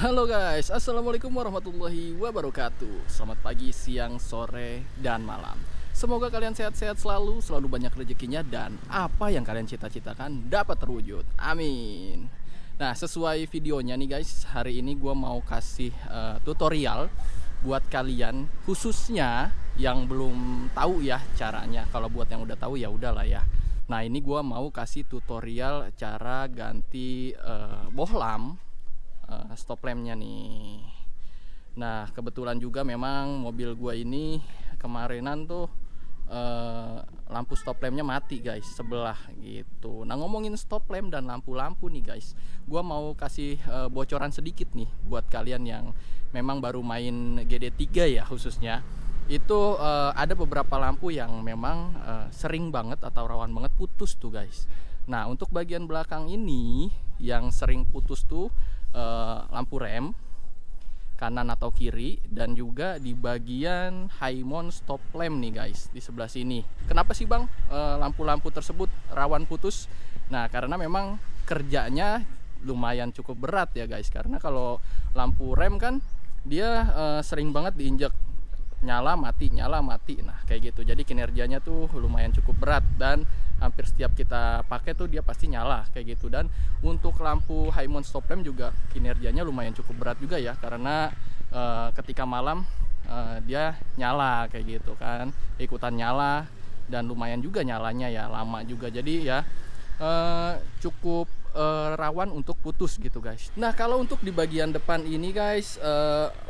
Halo guys, assalamualaikum warahmatullahi wabarakatuh. Selamat pagi, siang, sore, dan malam. Semoga kalian sehat-sehat selalu banyak rezekinya, dan apa yang kalian cita-citakan dapat terwujud. Amin. Nah, sesuai videonya nih guys, hari ini gue mau kasih tutorial buat kalian, khususnya yang belum tahu ya caranya. Kalau buat yang udah tahu ya udahlah ya. Nah, ini gue mau kasih tutorial cara ganti bohlam stop lampnya nih. Nah, kebetulan juga memang mobil gua ini kemarinan tuh lampu stop lampnya mati guys, sebelah gitu. Nah, ngomongin stop lamp dan lampu-lampu nih guys, gua mau kasih bocoran sedikit nih buat kalian yang memang baru main GD3 ya khususnya. Itu ada beberapa lampu yang memang sering banget atau rawan banget putus tuh guys. Nah, untuk bagian belakang ini yang sering putus tuh lampu rem kanan atau kiri, dan juga di bagian high mount stop lamp nih guys, di sebelah sini. Kenapa sih bang lampu-lampu tersebut rawan putus? Nah, karena memang kerjanya lumayan cukup berat ya guys, karena kalau lampu rem kan dia sering banget diinjak, nyala mati nyala mati, nah kayak gitu. Jadi kinerjanya tuh lumayan cukup berat, dan hampir setiap kita pakai tuh dia pasti nyala kayak gitu. Dan untuk lampu high mount stop lamp juga kinerjanya lumayan cukup berat juga ya, karena ketika malam dia nyala kayak gitu kan, ikutan nyala, dan lumayan juga nyalanya ya, lama juga. Jadi ya cukup rawan untuk putus gitu guys. Nah, kalau untuk di bagian depan ini guys,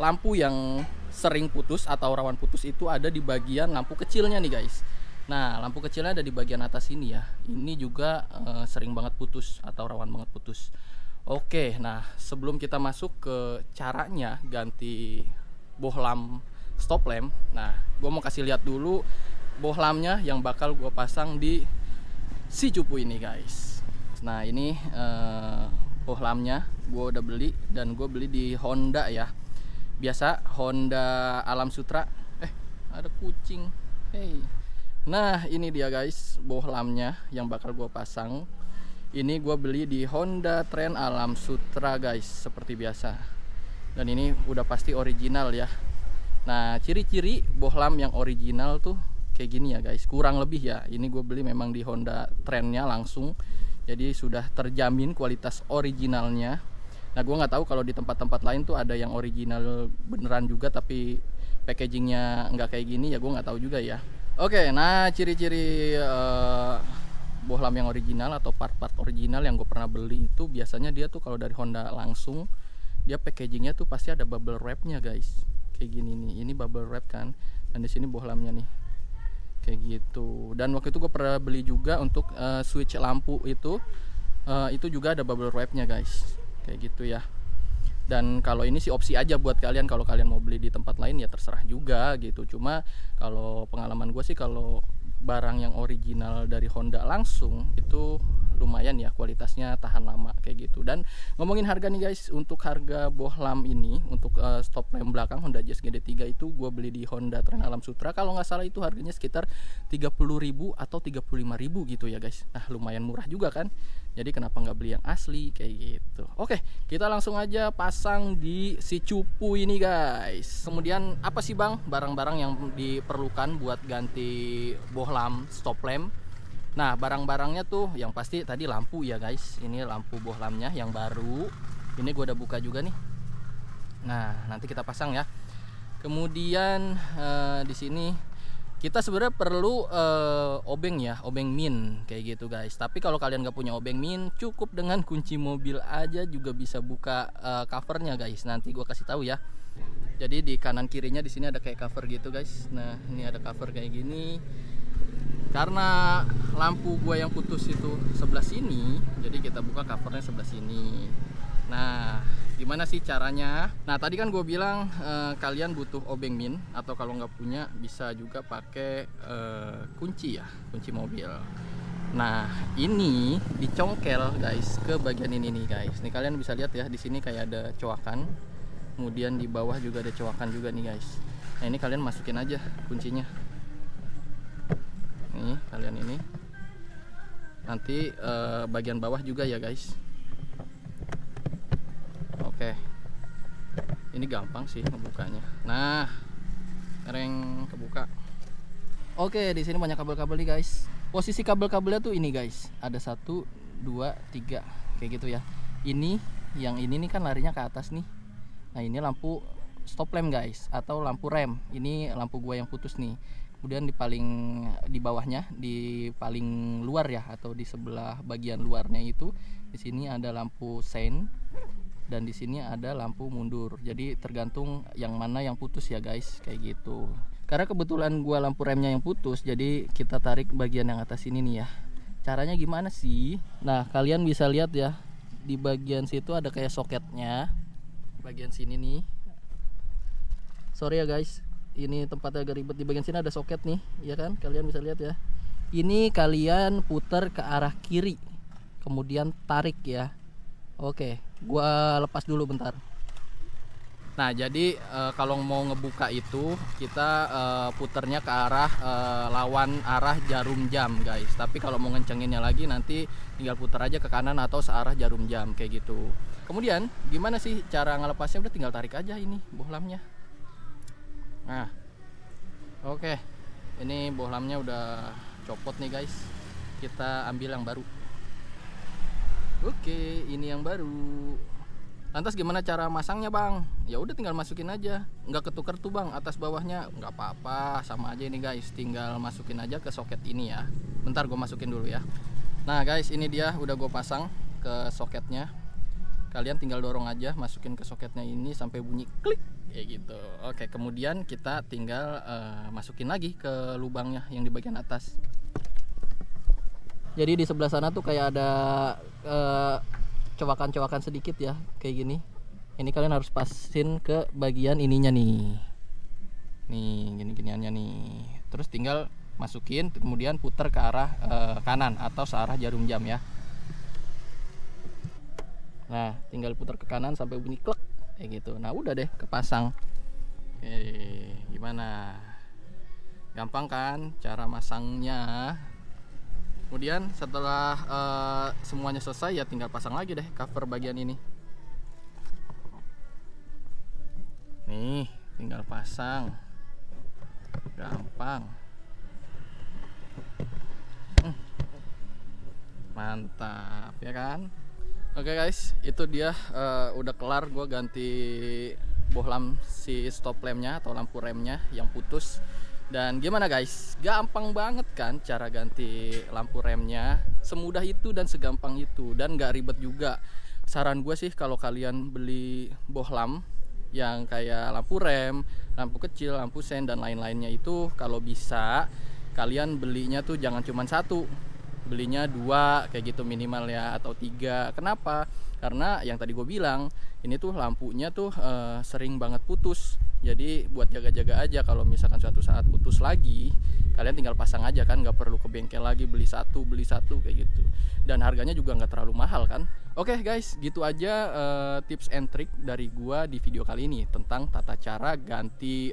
lampu yang sering putus atau rawan putus itu ada di bagian lampu kecilnya nih guys. Nah, lampu kecilnya ada di bagian atas ini ya. Ini juga sering banget putus atau rawan banget putus. Oke, nah sebelum kita masuk ke caranya ganti bohlam stop lamp, nah gue mau kasih lihat dulu bohlamnya yang bakal gue pasang di si cupu ini guys. Nah, ini bohlamnya gue udah beli, dan gue beli di Honda ya, biasa Honda Alam Sutra. Ada kucing. Hey. Nah, ini dia guys bohlamnya yang bakal gue pasang. Ini gue beli di Honda Trend Alam Sutra guys, seperti biasa. Dan ini udah pasti original ya. Nah, ciri-ciri bohlam yang original tuh kayak gini ya guys, kurang lebih ya. Ini gue beli memang di Honda Trendnya langsung, jadi sudah terjamin kualitas originalnya. Nah, gue nggak tahu kalau di tempat-tempat lain tuh ada yang original beneran juga tapi packagingnya nggak kayak gini ya, gue nggak tahu juga ya. Oke, nah ciri-ciri bohlam yang original atau part-part original yang gue pernah beli itu biasanya dia tuh kalau dari Honda langsung, dia packagingnya tuh pasti ada bubble wrapnya guys, kayak gini nih. Ini bubble wrap kan, dan di sini bohlamnya nih kayak gitu. Dan waktu itu gue pernah beli juga untuk switch lampu itu juga ada bubble wrapnya guys, kayak gitu ya. Dan kalau ini sih opsi aja buat kalian, kalau kalian mau beli di tempat lain ya terserah juga gitu. Cuma kalau pengalaman gue sih, kalau barang yang original dari Honda langsung itu lumayan ya kualitasnya, tahan lama kayak gitu. Dan ngomongin harga nih guys, untuk harga bohlam ini untuk stop lamp belakang Honda Jazz GD3 itu gue beli di Honda Trend Alam Sutra, kalau nggak salah itu harganya sekitar 30.000 atau 35.000 gitu ya guys. Nah, lumayan murah juga kan, jadi kenapa nggak beli yang asli kayak gitu. Oke, kita langsung aja pasang di si cupu ini guys. Kemudian apa sih bang barang-barang yang diperlukan buat ganti bohlam stop lamp? Nah, barang-barangnya tuh yang pasti tadi lampu ya guys. Ini lampu bohlamnya yang baru. Ini gue udah buka juga nih. Nah, nanti kita pasang ya. Kemudian di sini kita sebenarnya perlu obeng ya, obeng min kayak gitu guys. Tapi kalau kalian nggak punya obeng min, cukup dengan kunci mobil aja juga bisa buka covernya guys. Nanti gue kasih tahu ya. Jadi di kanan kirinya di sini ada kayak cover gitu guys. Nah, ini ada cover kayak gini. Karena lampu gue yang putus itu sebelah sini, jadi kita buka covernya sebelah sini. Nah, gimana sih caranya? Nah, tadi kan gue bilang kalian butuh obeng min, atau kalau nggak punya bisa juga pakai kunci ya, kunci mobil. Nah, ini dicongkel guys ke bagian ini nih guys. Nih kalian bisa lihat ya, di sini kayak ada coakan. Kemudian di bawah juga ada coakan juga nih guys. Nah, ini kalian masukin aja kuncinya. Nih kalian ini nanti bagian bawah juga ya guys. Oke, Ini gampang sih ngebukanya. Nah, tereng kebuka. Oke, di sini banyak kabel-kabel nih guys. Posisi kabel-kabelnya tuh ini guys. Ada 1, 2, 3 kayak gitu ya. Ini yang ini nih kan larinya ke atas nih. Nah, ini lampu stop lamp guys, atau lampu rem. Ini lampu gua yang putus nih. Kemudian di bawahnya, di paling luar ya, atau di sebelah bagian luarnya itu, di sini ada lampu sein dan di sini ada lampu mundur. Jadi tergantung yang mana yang putus ya guys, kayak gitu. Karena kebetulan gua lampu remnya yang putus, jadi kita tarik bagian yang atas ini nih ya. Caranya gimana sih? Nah, kalian bisa lihat ya, di bagian situ ada kayak soketnya. Bagian sini nih. Sorry ya guys, ini tempatnya agak ribet. Di bagian sini ada soket nih, ya kan? Kalian bisa lihat ya. Ini kalian putar ke arah kiri, kemudian tarik ya. Oke, gua lepas dulu bentar. Nah, jadi kalau mau ngebuka itu kita puternya ke arah lawan arah jarum jam guys. Tapi kalau mau ngencenginnya lagi nanti tinggal putar aja ke kanan atau searah jarum jam kayak gitu. Kemudian gimana sih cara ngelepasnya? Udah tinggal tarik aja ini bohlamnya. Nah, oke, ini bohlamnya udah copot nih guys. Kita ambil yang baru. Oke, ini yang baru. Lantas gimana cara masangnya bang? Ya udah tinggal masukin aja, nggak ketuker tuh bang atas bawahnya, nggak apa-apa, sama aja ini guys. Tinggal masukin aja ke soket ini ya. Bentar gue masukin dulu ya. Nah guys, ini dia udah gue pasang ke soketnya. Kalian tinggal dorong aja, masukin ke soketnya ini sampai bunyi klik kayak gitu. Oke, kemudian kita tinggal masukin lagi ke lubangnya yang di bagian atas. Jadi di sebelah sana tuh kayak ada cowakan-cowakan sedikit ya, kayak gini. Ini kalian harus pasin ke bagian ininya nih. Nih, gini-giniannya nih. Terus tinggal masukin, kemudian putar ke arah kanan atau searah jarum jam ya. Nah, tinggal putar ke kanan sampai bunyi klek kayak gitu. Nah, udah deh kepasang. Oke, gimana? Gampang kan cara masangnya? Kemudian setelah semuanya selesai ya tinggal pasang lagi deh cover bagian ini. Nih, tinggal pasang. Gampang. Mantap ya kan? Oke guys, itu dia udah kelar. Gue ganti bohlam si stop lampnya atau lampu remnya yang putus. Dan gimana guys, gampang banget kan cara ganti lampu remnya. Semudah itu dan segampang itu, dan gak ribet juga. Saran gue sih kalau kalian beli bohlam yang kayak lampu rem, lampu kecil, lampu sen dan lain-lainnya itu, kalau bisa kalian belinya tuh jangan cuma satu, belinya 2 kayak gitu minimal ya, atau 3. Kenapa? Karena yang tadi gue bilang, ini tuh lampunya tuh sering banget putus. Jadi buat jaga-jaga aja, kalau misalkan suatu saat putus lagi, kalian tinggal pasang aja kan, nggak perlu ke bengkel lagi beli satu kayak gitu. Dan harganya juga nggak terlalu mahal kan. Oke guys, gitu aja tips and trick dari gua di video kali ini tentang tata cara ganti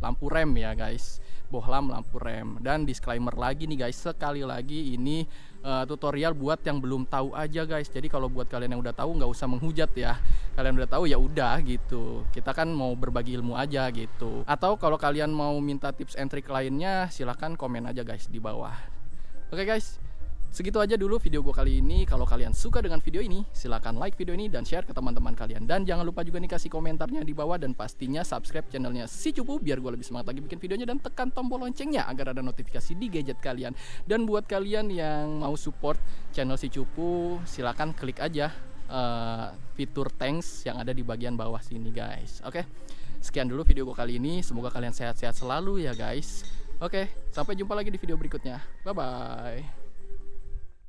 lampu rem ya guys, bohlam lampu rem. Dan disclaimer lagi nih guys, sekali lagi ini tutorial buat yang belum tahu aja guys. Jadi kalau buat kalian yang udah tahu nggak usah menghujat ya. Kalian udah tahu ya udah gitu. Kita kan mau berbagi ilmu aja gitu. Atau kalau kalian mau minta tips and trick lainnya, silahkan komen aja guys di bawah. Oke guys, segitu aja dulu video gue kali ini. Kalau kalian suka dengan video ini, silahkan like video ini dan share ke teman-teman kalian. Dan jangan lupa juga nih kasih komentarnya di bawah, dan pastinya subscribe channelnya Si Cupu biar gue lebih semangat lagi bikin videonya, dan tekan tombol loncengnya agar ada notifikasi di gadget kalian. Dan buat kalian yang mau support channel Si Cupu, silahkan klik aja fitur thanks yang ada di bagian bawah sini guys. Oke, sekian dulu video gue kali ini. Semoga kalian sehat-sehat selalu ya guys. Oke, sampai jumpa lagi di video berikutnya. Bye bye.